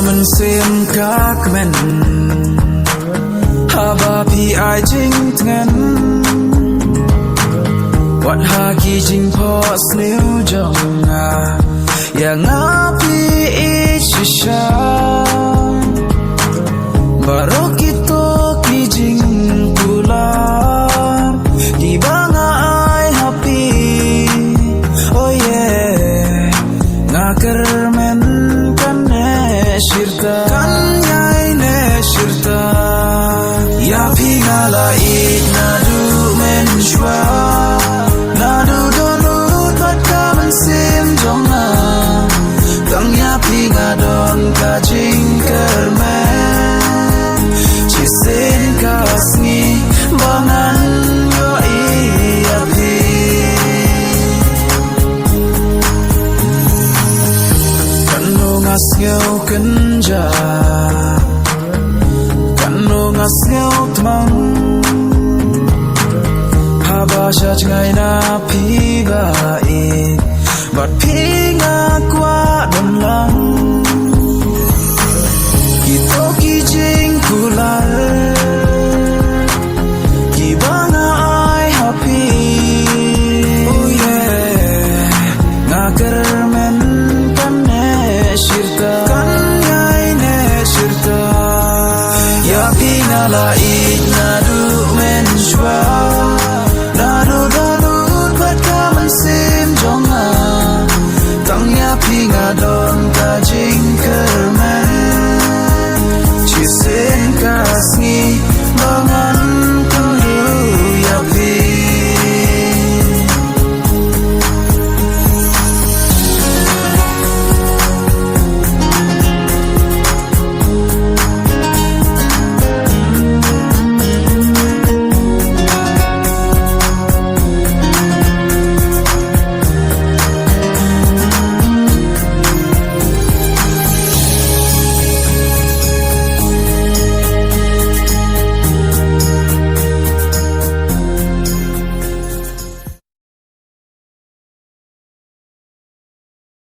mình xem các men haba pi ai jing ngan wat ha ki jing po sniu jong a ya nga pi isha barok ito ki jing pula di banga ai happy oh yeah nga kermen kan ne shirta kan yai ne shirta ya pi ngala ik na du men shwa na du donu pat kaman sim jong na kang ya pi nga don ka jing kermen chi sen ka sni bangan yo I ya pi kan no ngas ngeu kan ja kan no ngas ngeu tmang haba sha ngai na pi ba I but pi nga